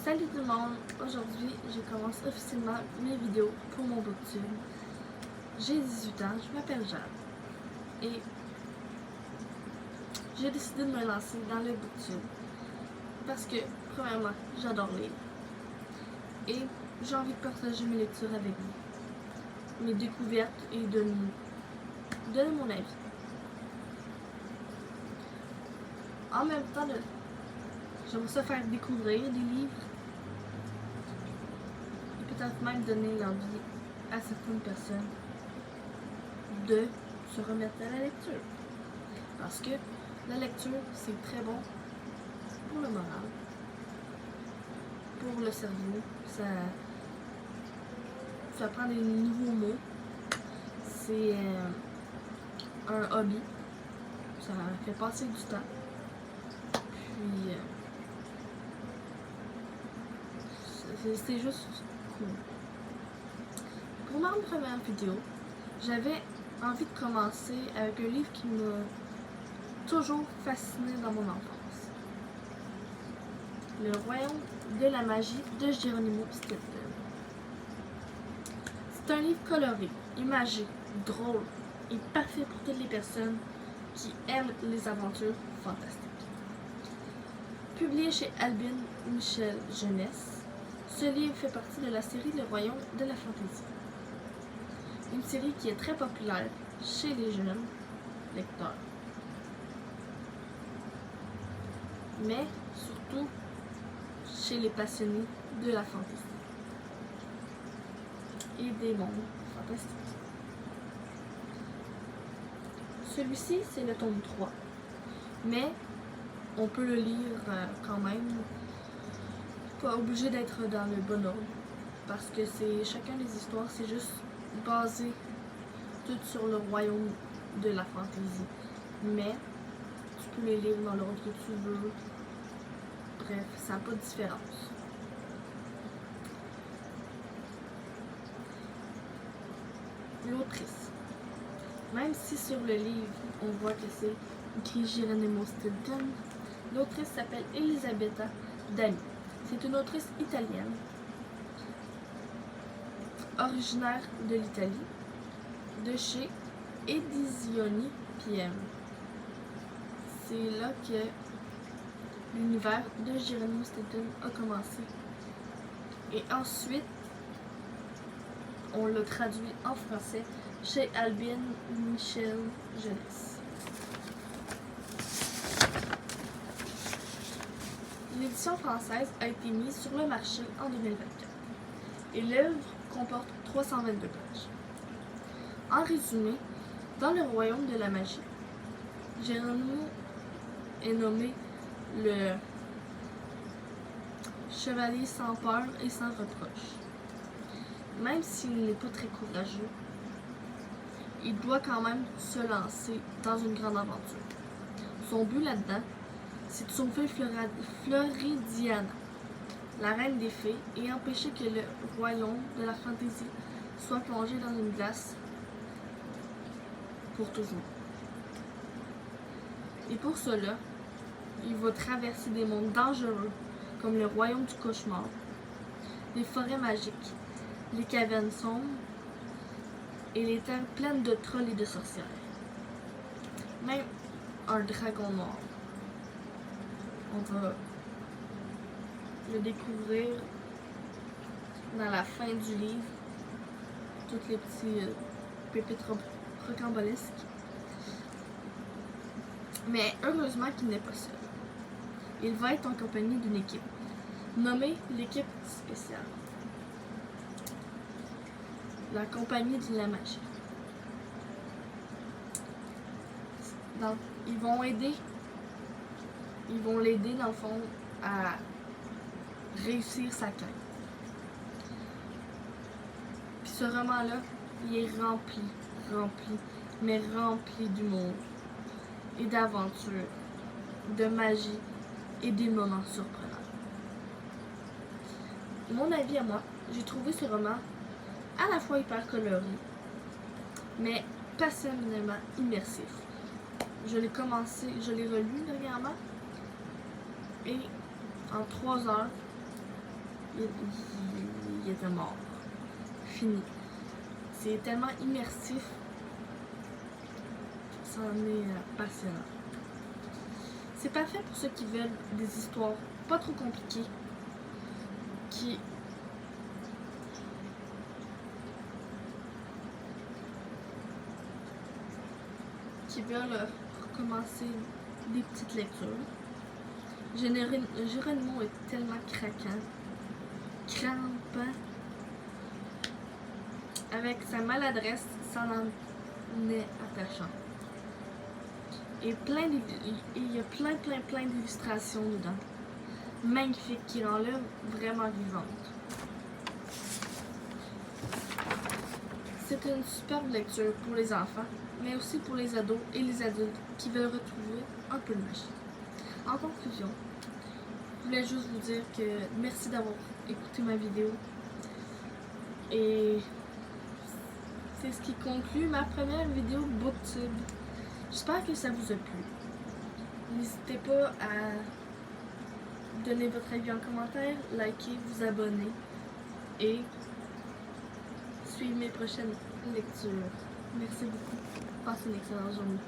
Salut tout le monde! Aujourd'hui, je commence officiellement mes vidéos pour mon booktube. J'ai 18 ans, je m'appelle Jade et j'ai décidé de me lancer dans le booktube parce que, premièrement, j'adore lire et j'ai envie de partager mes lectures avec vous, mes découvertes et de donner mon avis. En même temps, j'aimerais ça faire découvrir des livres et peut-être même donner l'envie à certaines personnes de se remettre à la lecture. Parce que la lecture, c'est très bon pour le moral, pour le cerveau, ça apprend des nouveaux mots, c'est un hobby, ça fait passer du temps, puis c'est juste cool. Pour ma première vidéo, j'avais envie de commencer avec un livre qui m'a toujours fasciné dans mon enfance. Le Royaume de la magie de Geronimo Stilton. C'est un livre coloré, imagé, drôle et parfait pour toutes les personnes qui aiment les aventures fantastiques. Publié chez Albin Michel Jeunesse, ce livre fait partie de la série Le Royaume de la fantaisie. Une série qui est très populaire chez les jeunes lecteurs, mais surtout chez les passionnés de la fantaisie et des mondes fantastiques. Celui-ci, c'est le tome 3, mais on peut le lire quand même, pas obligé d'être dans le bon ordre, parce que c'est chacun des histoires, c'est juste basé tout sur le royaume de la fantaisie, mais tu peux les lire dans l'ordre que tu veux. Bref, ça n'a pas de différence. L'autrice. Même si sur le livre, on voit que c'est écrit Geronimo Stilton, l'autrice s'appelle Elisabetta Dami. C'est une autrice italienne, originaire de l'Italie, de chez Edizioni PM. C'est là que l'univers de Geronimo Stilton a commencé. Et ensuite, on l'a traduit en français chez Albin Michel Jeunesse. L'édition française a été mise sur le marché en 2024 et l'œuvre comporte 322 pages. En résumé, dans le royaume de la magie, Geronimo est nommé le chevalier sans peur et sans reproche. Même s'il n'est pas très courageux, il doit quand même se lancer dans une grande aventure. Son but là-dedans, c'est de sauver Floridiana, la reine des fées, et empêcher que le royaume de la fantaisie soit plongé dans une glace pour toujours. Et pour cela, il va traverser des mondes dangereux comme le royaume du cauchemar, les forêts magiques, les cavernes sombres et les terres pleines de trolls et de sorcières. Même un dragon noir. On va le découvrir dans la fin du livre, toutes les petits pépites rocambolesques. Mais heureusement qu'il n'est pas seul. Il va être en compagnie d'une équipe, nommée l'équipe spéciale. La compagnie de la magie. Donc, ils vont l'aider dans le fond à réussir sa quête. Puis ce roman-là, il est rempli d'humour et d'aventure, de magie et des moments surprenants. Mon avis à moi, j'ai trouvé ce roman à la fois hyper coloré, mais passionnément immersif. Je l'ai commencé, je l'ai relu dernièrement, et en 3 heures, il était mort. Fini. C'est tellement immersif. Ça en est passionnant. C'est parfait pour ceux qui veulent des histoires pas trop compliquées, qui veulent recommencer des petites lectures. Geronimo est tellement craquant, crampant. Avec sa maladresse, ça en est attachant. Et il y a plein d'illustrations dedans. Magnifiques, qui rend l'œuvre vraiment vivante. C'est une superbe lecture pour les enfants, mais aussi pour les ados et les adultes qui veulent retrouver un peu de magie. En conclusion, je voulais juste vous dire que merci d'avoir écouté ma vidéo. Et c'est ce qui conclut ma première vidéo BookTube. J'espère que ça vous a plu. N'hésitez pas à donner votre avis en commentaire, liker, vous abonner et suivre mes prochaines lectures. Merci beaucoup. Passez une excellente journée.